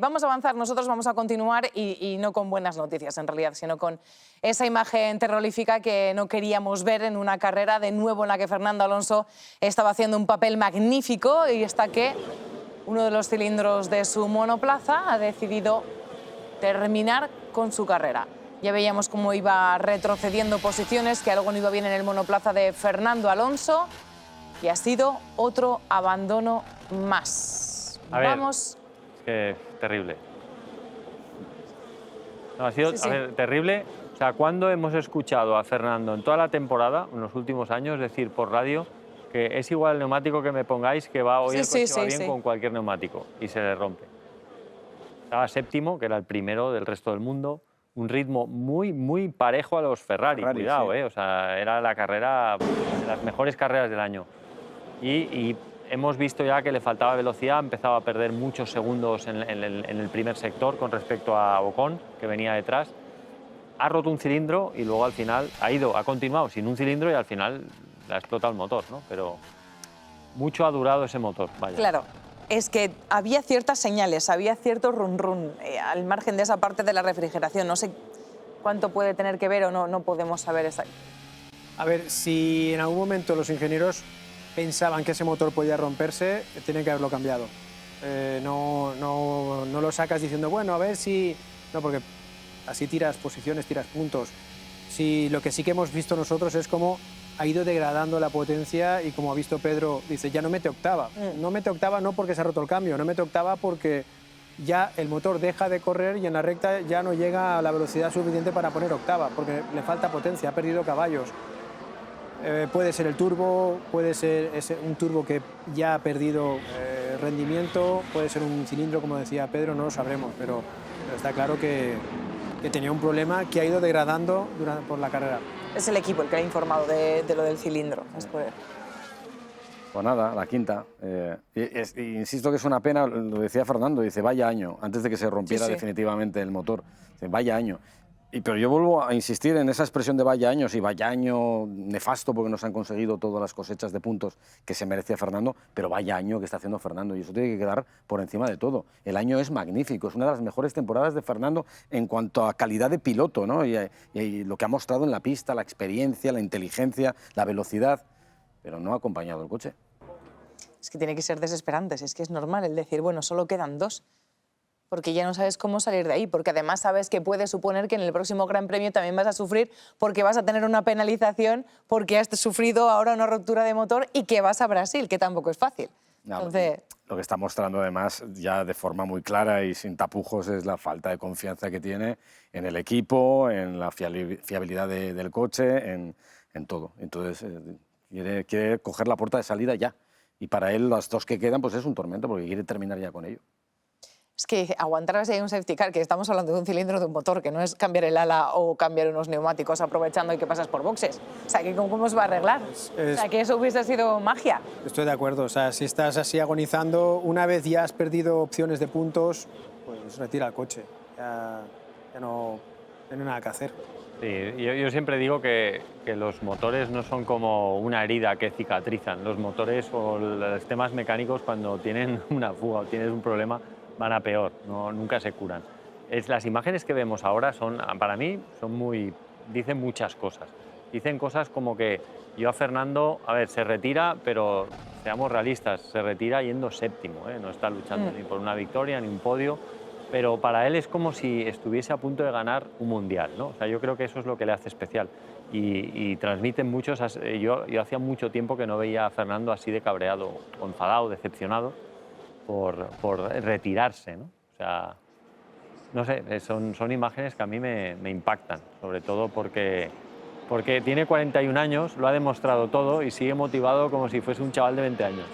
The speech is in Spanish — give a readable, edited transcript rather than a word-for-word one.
vamos a avanzar, nosotros vamos a continuar y no con buenas noticias en realidad, sino con esa imagen terrorífica que no queríamos ver en una carrera de nuevo en la que Fernando Alonso estaba haciendo un papel magnífico y hasta que uno de los cilindros de su monoplaza ha decidido terminar con su carrera. Ya veíamos cómo iba retrocediendo posiciones, que algo no iba bien en el monoplaza de Fernando Alonso y ha sido otro abandono más. Vamos. Es que terrible. No, ha sido Sí, sí. A ver, terrible. O sea, ¿cuándo hemos escuchado a Fernando en toda la temporada, en los últimos años, decir por radio que es igual el neumático que me pongáis, que va hoy el coche va bien con cualquier neumático? Y se le rompe. Estaba séptimo, que era el primero del resto del mundo. Un ritmo muy parejo a los Ferrari, cuidado, sí. O sea, era la carrera, de las mejores carreras del año. Y hemos visto ya que le faltaba velocidad, empezaba a perder muchos segundos en el primer sector con respecto a Ocon, que venía detrás. Ha roto un cilindro y luego al final ha continuado sin un cilindro y al final le ha explotado el motor, ¿no? Pero mucho ha durado ese motor, vaya. Claro, es que había ciertas señales, había cierto run al margen de esa parte de la refrigeración. No sé cuánto puede tener que ver o no podemos saber exactamente. A ver, si en algún momento los ingenieros pensaban que ese motor podía romperse, tienen que haberlo cambiado. No lo sacas diciendo, bueno, a ver si... No, porque así tiras posiciones, tiras puntos. Si lo que sí que hemos visto nosotros es cómo ha ido degradando la potencia y como ha visto Pedro, dice, ya no mete octava. No mete octava no porque se ha roto el cambio, no mete octava porque ya el motor deja de correr y en la recta ya no llega a la velocidad suficiente para poner octava, porque le falta potencia, ha perdido caballos. Puede ser el turbo, puede ser un turbo que ya ha perdido rendimiento, puede ser un cilindro, como decía Pedro, no lo sabremos, pero está claro que tenía un problema que ha ido degradando por la carrera. Es el equipo el que ha informado de lo del cilindro. Pues nada, la quinta. Insisto que es una pena, lo decía Fernando, dice, vaya año, antes de que se rompiera definitivamente el motor. Dice, vaya año. Pero yo vuelvo a insistir en esa expresión de vaya año, sí, vaya año nefasto porque no se han conseguido todas las cosechas de puntos que se merecía Fernando, pero vaya año que está haciendo Fernando y eso tiene que quedar por encima de todo. El año es magnífico, es una de las mejores temporadas de Fernando en cuanto a calidad de piloto, ¿no? y lo que ha mostrado en la pista, la experiencia, la inteligencia, la velocidad, pero no ha acompañado el coche. Es que tiene que ser desesperante, es que es normal el decir, bueno, solo quedan dos. Porque ya no sabes cómo salir de ahí, porque además sabes que puede suponer que en el próximo Gran Premio también vas a sufrir porque vas a tener una penalización porque has sufrido ahora una ruptura de motor y que vas a Brasil, que tampoco es fácil. No, entonces... Lo que está mostrando además ya de forma muy clara y sin tapujos es la falta de confianza que tiene en el equipo, en la fiabilidad del coche, en todo. Entonces quiere coger la puerta de salida ya. Y para él las dos que quedan pues es un tormento porque quiere terminar ya con ello. Es que aguantar así un safety car, que estamos hablando de un cilindro de un motor, que no es cambiar el ala o cambiar unos neumáticos aprovechando y que pasas por boxes. O sea, ¿cómo se va a arreglar? O sea, que eso hubiese sido magia. Estoy de acuerdo. O sea, si estás así agonizando, una vez ya has perdido opciones de puntos, pues retira el coche. Ya no tiene nada que hacer. Sí, yo siempre digo que los motores no son como una herida que cicatrizan. Los motores o los temas mecánicos cuando tienen una fuga o tienes un problema van a peor, nunca se curan. Las imágenes que vemos ahora para mí dicen muchas cosas. Dicen cosas como que yo a Fernando, a ver, se retira, pero seamos realistas, se retira yendo séptimo, no está luchando ni por una victoria ni un podio, pero para él es como si estuviese a punto de ganar un mundial, ¿no? O sea, yo creo que eso es lo que le hace especial y transmiten muchos. Yo hacía mucho tiempo que no veía a Fernando así de cabreado, o enfadado, decepcionado por retirarse, ¿no? O sea, no sé, son imágenes que a mí me impactan, sobre todo porque tiene 41 años, lo ha demostrado todo y sigue motivado como si fuese un chaval de 20 años.